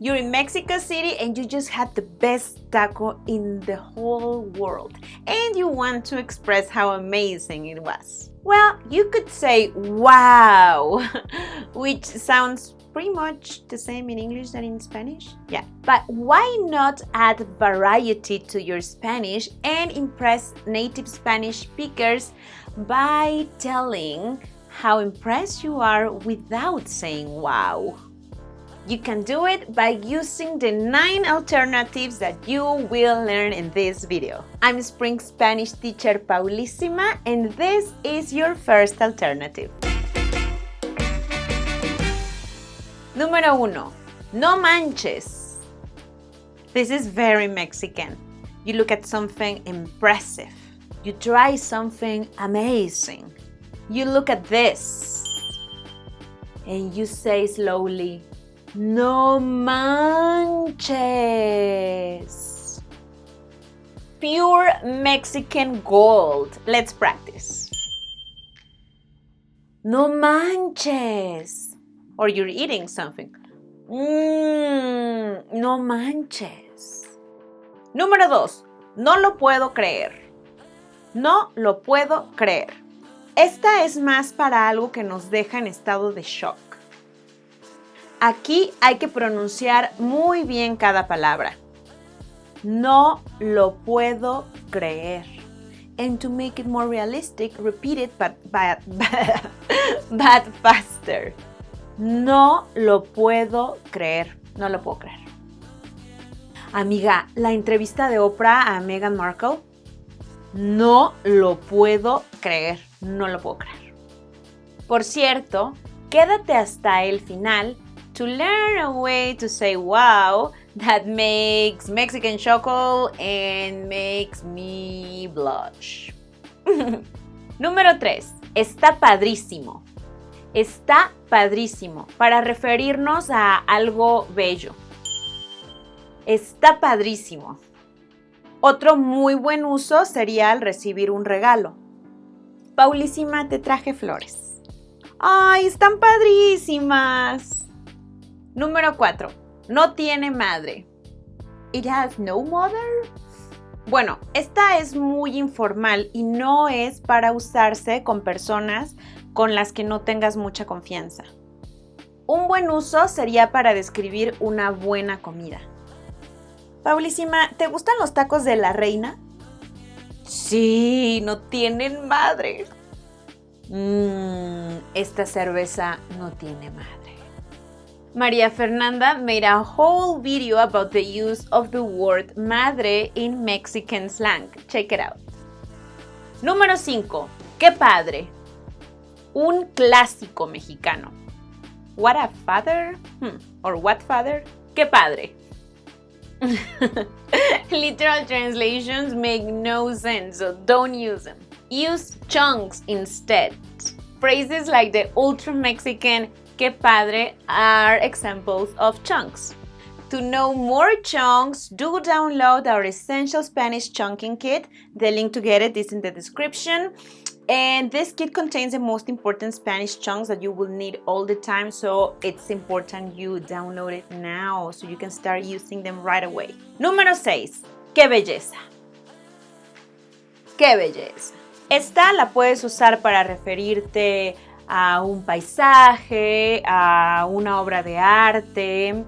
You're in Mexico City and you just had the best taco in the whole world, and you want to express how amazing it was. Well, you could say wow, which sounds pretty much the same in English than in Spanish. Yeah, but why not add variety to your Spanish and impress native Spanish speakers by telling how impressed you are without saying wow? You can do it by using the 9 alternatives that you will learn in this video. I'm Spring Spanish teacher Paulísima, and this is your first alternative. Número 1. No manches. This is very Mexican. You look at something impressive. You try something amazing. You look at this and you say slowly, no manches. Pure Mexican gold. Let's practice. No manches. Or you're eating something. No manches. Número 2. No lo puedo creer. No lo puedo creer. Esta es más para algo que nos deja en estado de shock. Aquí hay que pronunciar muy bien cada palabra. No lo puedo creer. And to make it more realistic, repeat it but faster. No lo puedo creer. No lo puedo creer. Amiga, la entrevista de Oprah a Meghan Markle. No lo puedo creer. No lo puedo creer. Por cierto, quédate hasta el final to learn a way to say wow that makes Mexican chuckle and makes me blush. Número 3. Está padrísimo. Está padrísimo para referirnos a algo bello. Está padrísimo. Otro muy buen uso sería al recibir un regalo. Paulísima, te traje flores. ¡Ay, están padrísimas! Número 4. No tiene madre. It has no mother. Bueno, esta es muy informal y no es para usarse con personas con las que no tengas mucha confianza. Un buen uso sería para describir una buena comida. Paulísima, ¿te gustan los tacos de la reina? Sí, no tienen madre. Esta cerveza no tiene madre. María Fernanda made a whole video about the use of the word madre in Mexican slang. Check it out. Número 5. ¡Qué padre! Un clásico mexicano. What a father? Or what father? ¡Qué padre! Literal translations make no sense, so don't use them. Use chunks instead. Phrases like the ultra Mexican "qué padre" are examples of chunks. To know more chunks, do download our Essential Spanish Chunking Kit. The link to get it is in the description. And this kit contains the most important Spanish chunks that you will need all the time, so it's important you download it now so you can start using them right away. Número 6. ¡Qué belleza! ¡Qué belleza! Esta la puedes usar para referirte a un paisaje, a una obra de arte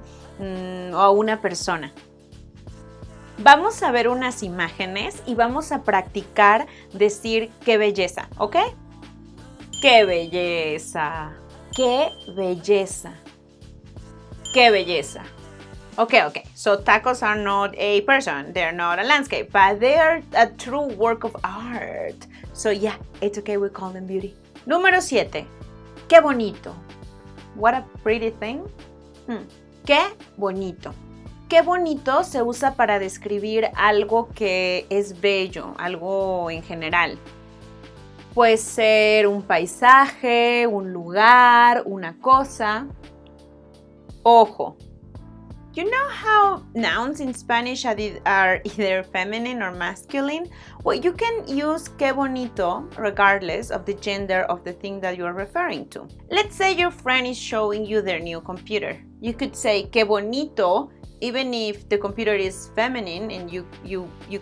o a una persona. Vamos a ver unas imágenes y vamos a practicar decir qué belleza, ¿ok? ¡Qué belleza! ¡Qué belleza! ¡Qué belleza! Okay. So tacos are not a person, they're not a landscape, but they are a true work of art. So yeah, it's okay, we call them beauty. Número 7. ¡Qué bonito! What a pretty thing. ¡Qué bonito! ¡Qué bonito! Se usa para describir algo que es bello, algo en general. Puede ser un paisaje, un lugar, una cosa. Ojo. You know how nouns in Spanish are either feminine or masculine? Well, you can use qué bonito regardless of the gender of the thing that you're referring to. Let's say your friend is showing you their new computer. You could say qué bonito, even if the computer is feminine, and you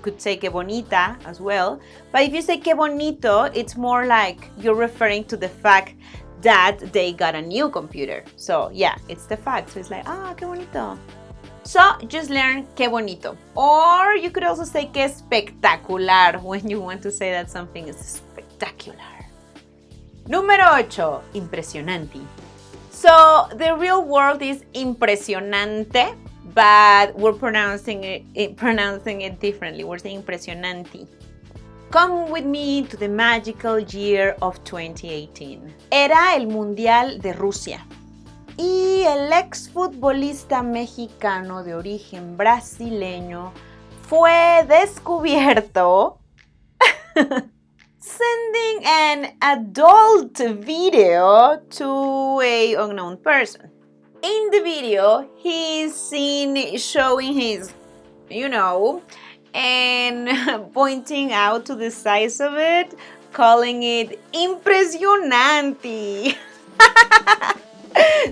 could say qué bonita as well. But if you say qué bonito, it's more like you're referring to the fact that they got a new computer. So yeah, it's the fact. So it's like, qué bonito. So just learn qué bonito. Or you could also say qué espectacular when you want to say that something is spectacular. Número 8, impresionante. So the real word is impresionante, but we're pronouncing it differently. We're saying impresionante. Come with me to the magical year of 2018. Era el Mundial de Rusia. Y el exfutbolista mexicano de origen brasileño fue descubierto sending an adult video to an unknown person. In the video, he's seen showing his, and pointing out to the size of it, calling it impresionante.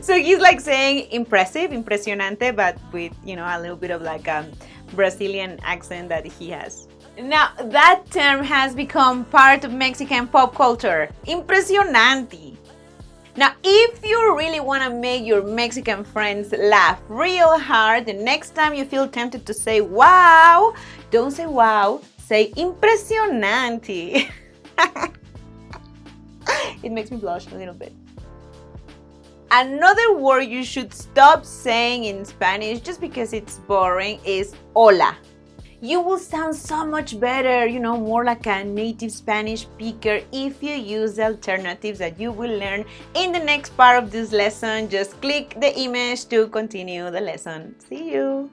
So he's like saying impressive, impresionante, but with, a little bit of like a Brazilian accent that he has. Now, that term has become part of Mexican pop culture. Impresionante. Now, if you really want to make your Mexican friends laugh real hard, the next time you feel tempted to say wow, don't say wow, say impresionante. It makes me blush a little bit. Another word you should stop saying in Spanish just because it's boring is hola. You will sound so much better, more like a native Spanish speaker if you use the alternatives that you will learn in the next part of this lesson. Just click the image to continue the lesson. See you!